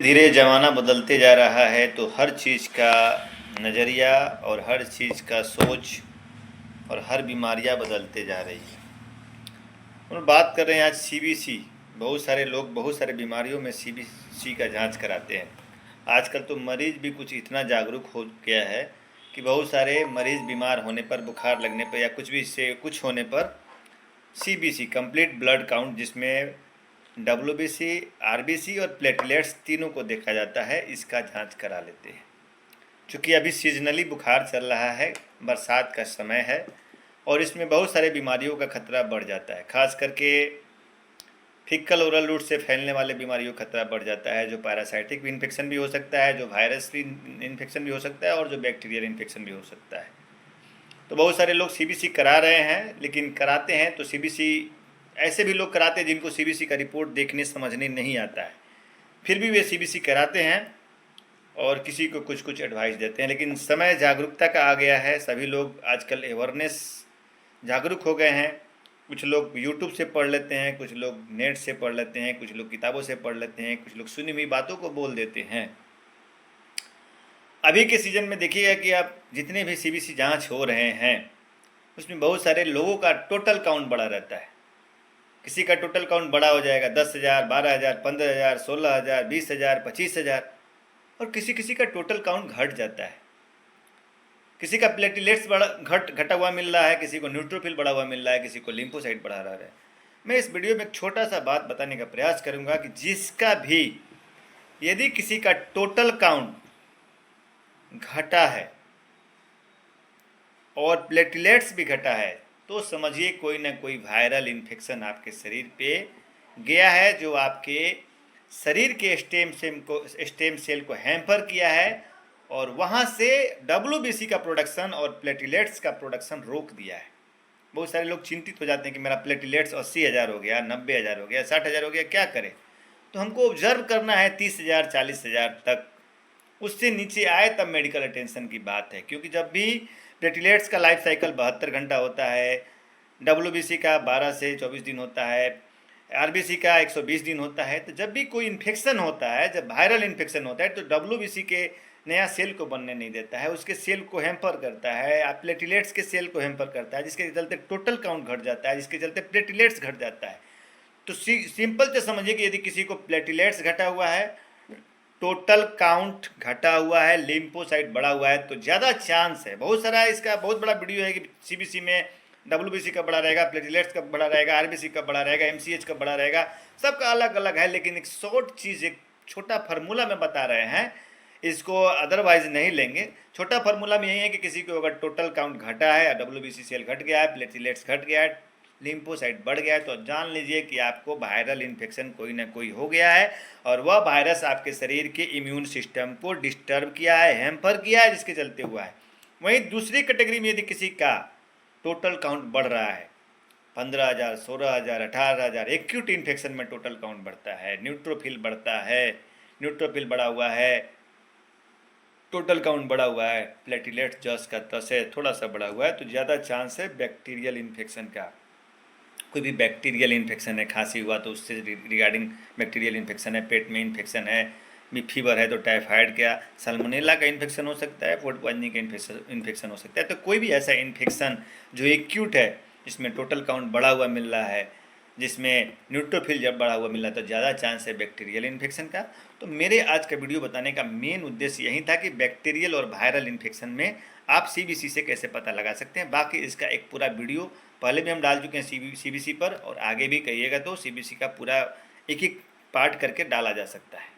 धीरे ज़माना बदलते जा रहा है तो हर चीज़ का नज़रिया और हर चीज़ का सोच और हर बीमारियां बदलते जा रही हैं। हम बात कर रहे हैं आज सीबीसी। बहुत सारे लोग बहुत सारे बीमारियों में सीबीसी का जांच कराते हैं। आजकल तो मरीज़ भी कुछ इतना जागरूक हो गया है कि बहुत सारे मरीज़ बीमार होने पर, बुखार लगने पर या कुछ भी से कुछ होने पर सीबीसी कंप्लीट ब्लड काउंट, जिसमें डब्ल्यूबीसी, आरबीसी और प्लेटलेट्स तीनों को देखा जाता है, इसका जांच करा लेते हैं। चूँकि अभी सीजनली बुखार चल रहा है, बरसात का समय है और इसमें बहुत सारे बीमारियों का खतरा बढ़ जाता है। खास करके फीकल ओरल रूट से फैलने वाले बीमारियों का खतरा बढ़ जाता है, जो पैरासाइटिक इन्फेक्शन भी हो सकता है, जो वायरस इन्फेक्शन भी हो सकता है और जो बैक्टीरियल इन्फेक्शन भी हो सकता है। तो बहुत सारे लोग सीबीसी करा रहे हैं, लेकिन कराते हैं तो सीबीसी ऐसे भी लोग कराते हैं जिनको सीबीसी का रिपोर्ट देखने समझने नहीं आता है, फिर भी वे सीबीसी कराते हैं और किसी को कुछ कुछ एडवाइस देते हैं। लेकिन समय जागरूकता का आ गया है, सभी लोग आजकल अवेयरनेस जागरूक हो गए हैं। कुछ लोग यूट्यूब से पढ़ लेते हैं, कुछ लोग नेट से पढ़ लेते हैं, कुछ लोग किताबों से पढ़ लेते हैं, कुछ लोग सुनी हुई बातों को बोल देते हैं। अभी के सीज़न में देखिएगा कि आप जितने भी सीबीसी जांच हो रहे हैं उसमें बहुत सारे लोगों का टोटल काउंट बड़ा रहता है। किसी का टोटल काउंट बड़ा हो जाएगा 10,000, 12,000, 15,000, 16,000, 20,000, 25,000 और किसी किसी का टोटल काउंट घट जाता है। किसी का प्लेटलेट्स बड़ा घटा हुआ मिल रहा है, किसी को न्यूट्रोफिल बढ़ा हुआ मिल रहा है, किसी को लिम्फोसाइट बढ़ा रहा है। मैं इस वीडियो में एक छोटा सा बात बताने का प्रयास करूंगा कि जिसका भी यदि किसी का टोटल काउंट घटा है और प्लेटलेट्स भी घटा है तो समझिए कोई ना कोई वायरल इन्फेक्शन आपके शरीर पे गया है, जो आपके शरीर के स्टेम सेल को हैम्पर किया है और वहाँ से डब्ल्यूबीसी का प्रोडक्शन और प्लेटलेट्स का प्रोडक्शन रोक दिया है। बहुत सारे लोग चिंतित हो जाते हैं कि मेरा प्लेटलेट्स 80,000 हो गया, 90,000 हो गया, 60,000 हो गया, क्या करें? तो हमको ऑब्जर्व करना है 30,000, 40,000 तक। उससे नीचे आए तब मेडिकल अटेंशन की बात है, क्योंकि जब भी प्लेटलेट्स का लाइफ साइकिल 72 घंटा होता है, डब्ल्यूबीसी का 12 से 24 दिन होता है, आरबीसी का 120 दिन होता है, तो जब भी कोई इन्फेक्शन होता है, जब वायरल इन्फेक्शन होता है, तो डब्ल्यूबीसी के नया सेल को बनने नहीं देता है, उसके सेल को हैम्पर करता है, प्लेटलेट्स के सेल को हैम्पर करता है, जिसके चलते टोटल काउंट घट जाता है, जिसके चलते प्लेटलेट्स घट जाता है। तो सिंपल से समझिए कि यदि किसी को प्लेटलेट्स घटा हुआ है, टोटल काउंट घटा हुआ है, लिम्फोसाइट बढ़ा हुआ है, तो ज़्यादा चांस है, बहुत सारा इसका बहुत बड़ा वीडियो है कि सीबीसी में डब्ल्यूबीसी का बड़ा रहेगा, प्लेटलेट्स का बड़ा रहेगा, आरबीसी का बड़ा रहेगा, एमसीएच का बड़ा रहेगा, सबका अलग अलग है। लेकिन एक शॉर्ट चीज़, एक छोटा फार्मूला में बता रहे हैं, इसको अदरवाइज नहीं लेंगे। छोटा फार्मूला में यही है कि किसी को अगर टोटल काउंट घटा है, डब्ल्यूबीसी सेल घट गया है, प्लेटलेट्स घट गया है, लिम्फोसाइट बढ़ गया है, तो जान लीजिए कि आपको वायरल इन्फेक्शन कोई ना कोई हो गया है और वह वायरस आपके शरीर के इम्यून सिस्टम को डिस्टर्ब किया है, हैम्पर किया है, जिसके चलते हुआ है। वहीं दूसरी कैटेगरी में यदि किसी का टोटल काउंट बढ़ रहा है, 15,000, 16,000, 18,000, एक्यूट इन्फेक्शन में टोटल काउंट बढ़ता है, न्यूट्रोफिल बढ़ता है, न्यूट्रोफिल बढ़ा हुआ है, टोटल काउंट बढ़ा हुआ है, प्लेटलेट्स जस का तस है, थोड़ा सा बढ़ा हुआ है, तो ज़्यादा चांस है बैक्टीरियल इन्फेक्शन का। कोई भी बैक्टीरियल इन्फेक्शन है, खांसी हुआ तो उससे रिगार्डिंग बैक्टीरियल इन्फेक्शन है, पेट में इन्फेक्शन है, भी फीवर है तो टाइफाइड का, सल्मोनेला का इन्फेक्शन हो सकता है, फूड पॉइजनिंग का इन्फेक्शन हो सकता है। तो कोई भी ऐसा इन्फेक्शन जो एक्यूट है, जिसमें टोटल काउंट बढ़ा हुआ मिल रहा है, जिसमें न्यूट्रोफिल जब बढ़ा हुआ मिल रहा है, तो ज़्यादा चांस है बैक्टीरियल इन्फेक्शन का। तो मेरे आज का वीडियो बताने का मेन उद्देश्य यही था कि बैक्टीरियल और वायरल इन्फेक्शन में आप सीबीसी से कैसे पता लगा सकते हैं। बाकी इसका एक पूरा वीडियो पहले भी हम डाल चुके हैं सीबीसी पर, और आगे भी कहिएगा तो सीबीसी का पूरा एक एक पार्ट करके डाला जा सकता है।